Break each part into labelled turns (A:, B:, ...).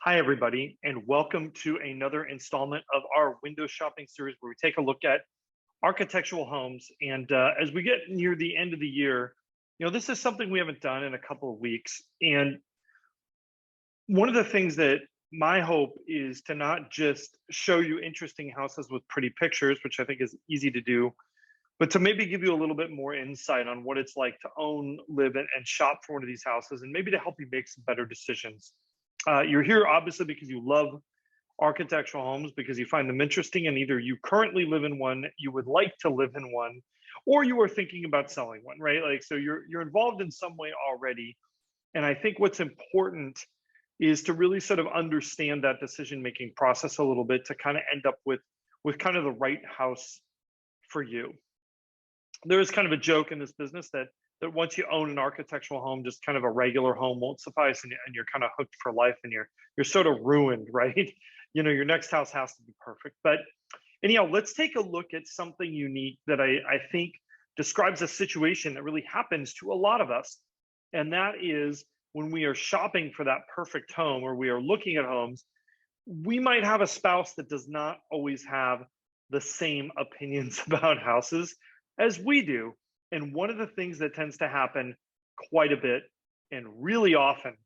A: Hi, everybody, and welcome to another installment of our window shopping series where we take a look at architectural homes. And as we get near the end of the year, this is something we haven't done in a couple of weeks. And one of the things that my hope is to not just show you interesting houses with pretty pictures, which I think is easy to do, but to maybe give you a little bit more insight on what it's like to own, live, and shop for one of these houses, and maybe to help you make some better decisions. You're here obviously because you love architectural homes, because you find them interesting, and either you currently live in one, you would like to live in one, or you are thinking about selling one, right? Like, so you're involved in some way already. And I think what's important is to really sort of understand that decision-making process a little bit to kind of end up with kind of the right house for you. There is kind of a joke in this business that once you own an architectural home, just kind of a regular home won't suffice, and you're kind of hooked for life, and you're sort of ruined, right? Your next house has to be perfect. But anyhow, let's take a look at something unique that I think describes a situation that really happens to a lot of us. And that is when we are shopping for that perfect home, or we are looking at homes, we might have a spouse that does not always have the same opinions about houses as we do. And one of the things that tends to happen quite a bit and really often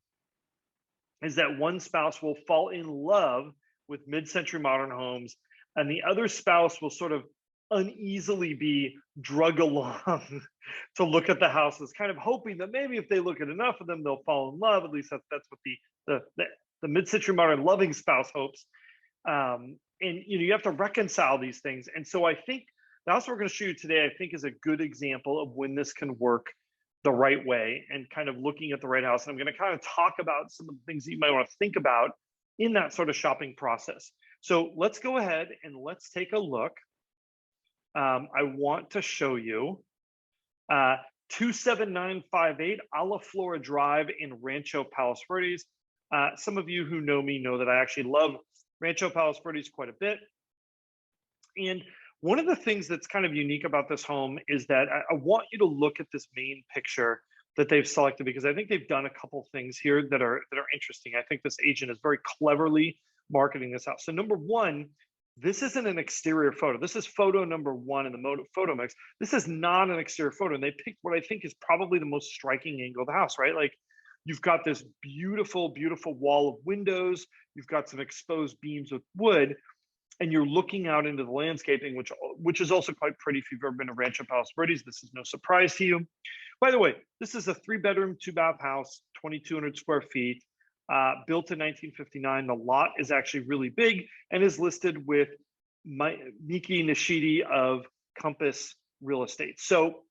A: is that one spouse will fall in love with mid-century modern homes, and the other spouse will sort of uneasily be drug along to look at the houses, kind of hoping that maybe if they look at enough of them, they'll fall in love. At least that's what the mid-century modern loving spouse hopes. And you have to reconcile these things. And so I think the house we're going to show you today, I think, is a good example of when this can work the right way and kind of looking at the right house. And I'm going to kind of talk about some of the things that you might want to think about in that sort of shopping process. So let's go ahead and let's take a look. I want to show you 27958 Alaflora Drive in Rancho, Palos Verdes. Some of you who know me know that I actually love Rancho, Palos Verdes quite a bit. And one of the things that's kind of unique about this home is that I want you to look at this main picture that they've selected, because I think they've done a couple things here that are interesting. I think this agent is very cleverly marketing this house. So number one, this isn't an exterior photo. This is photo number one in the photo mix. This is not an exterior photo. And they picked what I think is probably the most striking angle of the house, right? Like, you've got this beautiful, beautiful wall of windows. You've got some exposed beams with wood, and you're looking out into the landscaping, which is also quite pretty. If you've ever been to Rancho Palos Verdes, this is no surprise to you. By the way, this is a 3-bedroom, 2-bath house, 2,200 square feet, built in 1959. The lot is actually really big and is listed with Miki Nishide of Compass Real Estate. So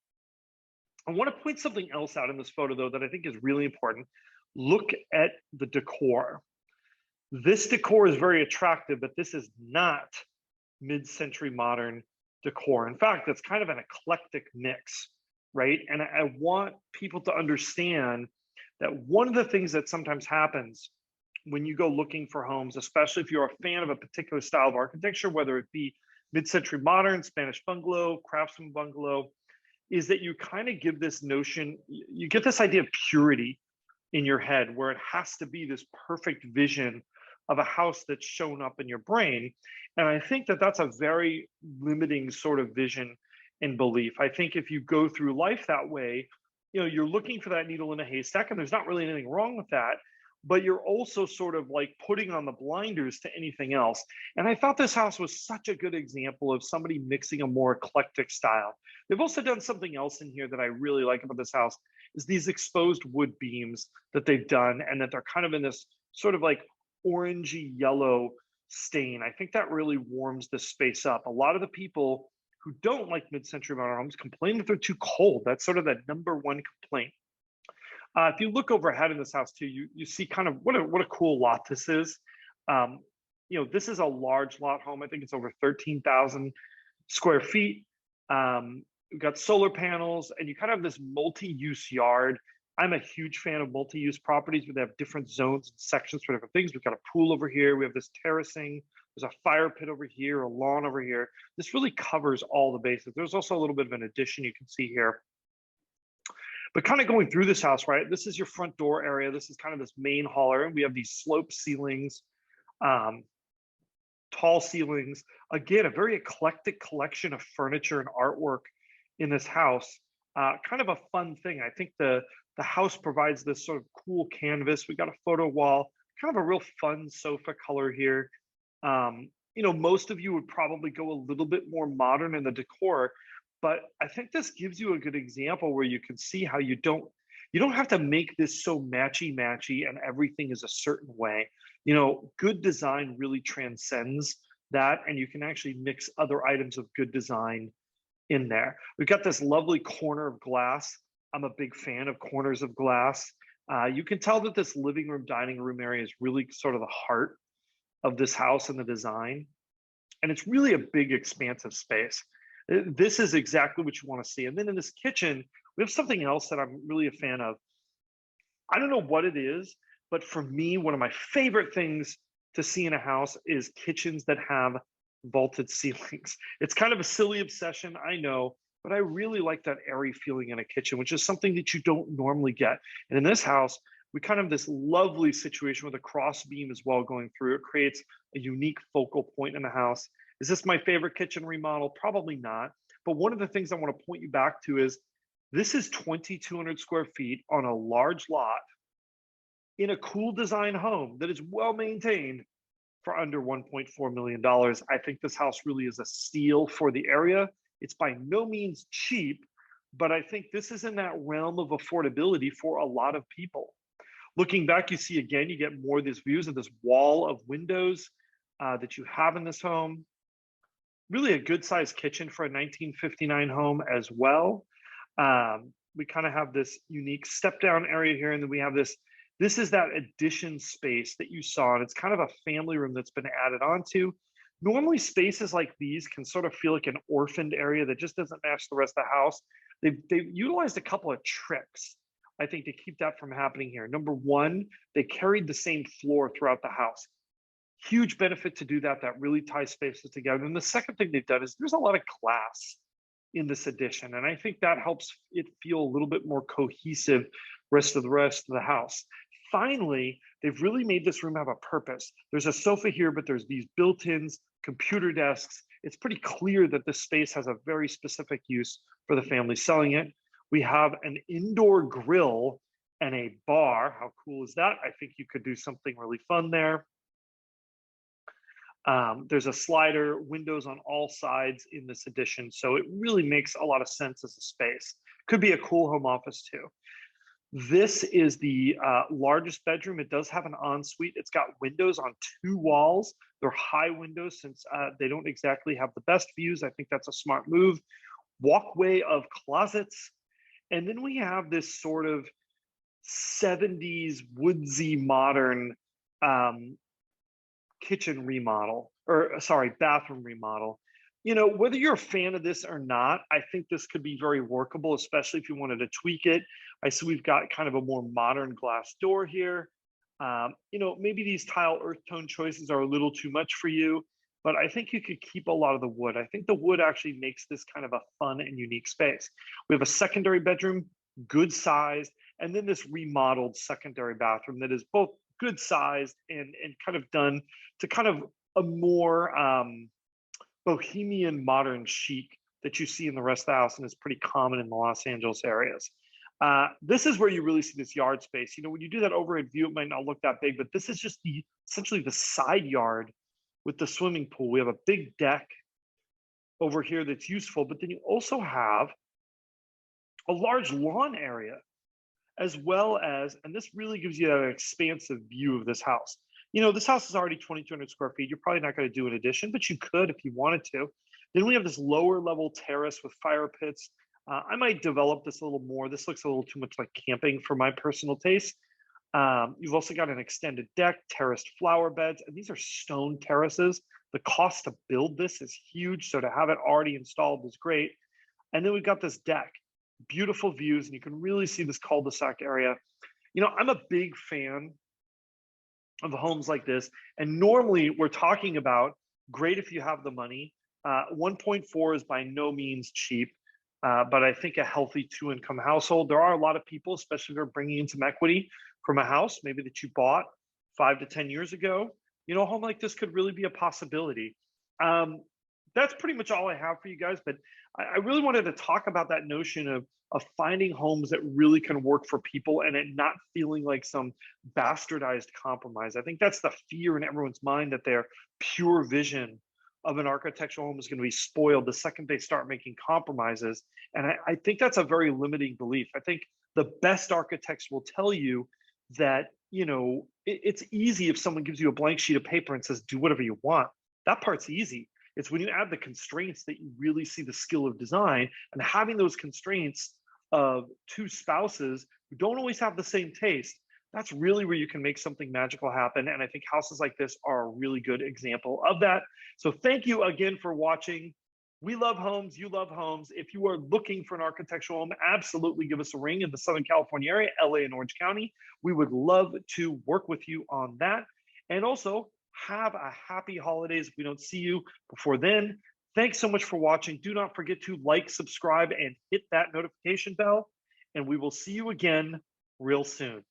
A: I want to point something else out in this photo, though, that I think is really important. Look at the decor. This decor is very attractive, but this is not mid-century modern decor. In fact, it's kind of an eclectic mix, right? And I want people to understand that one of the things that sometimes happens when you go looking for homes, especially if you're a fan of a particular style of architecture, whether it be mid-century modern, Spanish bungalow, craftsman bungalow, is that you kind of give this notion, you get this idea of purity in your head, where it has to be this perfect vision of a house that's shown up in your brain. And I think that that's a very limiting sort of vision and belief. I think if you go through life that way, you're looking for that needle in a haystack, and there's not really anything wrong with that, but you're also sort of like putting on the blinders to anything else. And I thought this house was such a good example of somebody mixing a more eclectic style. They've also done something else in here that I really like about this house, is these exposed wood beams that they've done, and that they're kind of in this sort of like orangey yellow stain. I think that really warms the space up. A lot of the people who don't like mid-century modern homes complain that they're too cold. That's sort of that number one complaint. If you look overhead in this house too, you see kind of what a cool lot this is. This is a large lot home. I think it's over 13,000 square feet. We've got solar panels, and you kind of have this multi-use yard. I'm a huge fan of multi-use properties where they have different zones and sections for different things. We've got a pool over here. We have this terracing. There's a fire pit over here, a lawn over here. This really covers all the bases. There's also a little bit of an addition you can see here. But kind of going through this house, right? This is your front door area. This is kind of this main hall area. We have these sloped ceilings, um, tall ceilings. Again, a very eclectic collection of furniture and artwork in this house. Kind of a fun thing. I think the house provides this sort of cool canvas. We got a photo wall, kind of a real fun sofa color here. Most of you would probably go a little bit more modern in the decor, but I think this gives you a good example where you can see how you don't have to make this so matchy and everything is a certain way. Good design really transcends that, and you can actually mix other items of good design in there. We've got this lovely corner of glass. I'm a big fan of corners of glass. You can tell that this living room, dining room area is really sort of the heart of this house and the design. And it's really a big, expansive space. This is exactly what you want to see. And then in this kitchen, we have something else that I'm really a fan of. I don't know what it is, but for me, one of my favorite things to see in a house is kitchens that have vaulted ceilings. It's kind of a silly obsession, I know, but I really like that airy feeling in a kitchen, which is something that you don't normally get. And in this house, we kind of have this lovely situation with a cross beam as well going through. It creates a unique focal point in the house. Is this my favorite kitchen remodel? Probably not. But one of the things I want to point you back to is this is 2,200 square feet on a large lot in a cool design home that is well maintained for under $1.4 million. I think this house really is a steal for the area. It's by no means cheap, but I think this is in that realm of affordability for a lot of people. Looking back, you see again, you get more of these views of this wall of windows that you have in this home. Really a good sized kitchen for a 1959 home as well. We kind of have this unique step down area here, and then we have this is that addition space that you saw, and it's kind of a family room that's been added onto. Normally spaces like these can sort of feel like an orphaned area that just doesn't match the rest of the house. They've utilized a couple of tricks, I think, to keep that from happening here. Number one, they carried the same floor throughout the house. Huge benefit to do that. That really ties spaces together. And the second thing they've done is there's a lot of glass in this addition, and I think that helps it feel a little bit more cohesive rest of the house. Finally, they've really made this room have a purpose. There's a sofa here, but there's these built-ins, computer desks. It's pretty clear that this space has a very specific use for the family selling it. We have an indoor grill and a bar. How cool is that? I think you could do something really fun there. There's a slider, windows on all sides in this addition. So it really makes a lot of sense as a space. Could be a cool home office too. This is the largest bedroom. It does have an ensuite. It's got windows on two walls. They're high windows since they don't exactly have the best views. I think that's a smart move. Walkway of closets. And then we have this sort of 70s woodsy modern kitchen remodel, or sorry, bathroom remodel. Whether you're a fan of this or not, I think this could be very workable, especially if you wanted to tweak it. I see we've got kind of a more modern glass door here. Maybe these tile earth tone choices are a little too much for you, but I think you could keep a lot of the wood. I think the wood actually makes this kind of a fun and unique space. We have a secondary bedroom, good sized, and then this remodeled secondary bathroom that is both good sized and kind of done to kind of a more bohemian modern chic that you see in the rest of the house and is pretty common in the Los Angeles areas. This is where you really see this yard space. When you do that overhead view, it might not look that big, but this is just essentially the side yard with the swimming pool. We have a big deck over here that's useful, but then you also have a large lawn area as well as, and this really gives you an expansive view of this house. This house is already 2,200 square feet. You're probably not going to do an addition, but you could if you wanted to. Then we have this lower level terrace with fire pits. I might develop this a little more. This looks a little too much like camping for my personal taste. You've also got an extended deck, terraced flower beds, and these are stone terraces. The cost to build this is huge, so to have it already installed is great. And then we've got this deck, beautiful views, and you can really see this cul-de-sac area. I'm a big fan of homes like this, and normally we're talking about great if you have the money. 1.4 is by no means cheap. but I think a healthy two-income household, there are a lot of people, especially if they're bringing in some equity from a house, maybe that you bought 5 to 10 years ago. A home like this could really be a possibility. Um, that's pretty much all I have for you guys. But I really wanted to talk about that notion of finding homes that really can work for people and it not feeling like some bastardized compromise. I think that's the fear in everyone's mind that their pure vision of an architectural home is going to be spoiled the second they start making compromises. And I think that's a very limiting belief. I think the best architects will tell you that, it's easy if someone gives you a blank sheet of paper and says, do whatever you want. That part's easy. It's when you add the constraints that you really see the skill of design, and having those constraints of two spouses who don't always have the same taste. That's really where you can make something magical happen. And I think houses like this are a really good example of that. So thank you again for watching. We love homes. You love homes. If you are looking for an architectural home, absolutely give us a ring in the Southern California area, LA and Orange County. We would love to work with you on that. And also, have a happy holidays if we don't see you before then. Thanks so much for watching. Do not forget to like, subscribe, and hit that notification bell. And we will see you again real soon.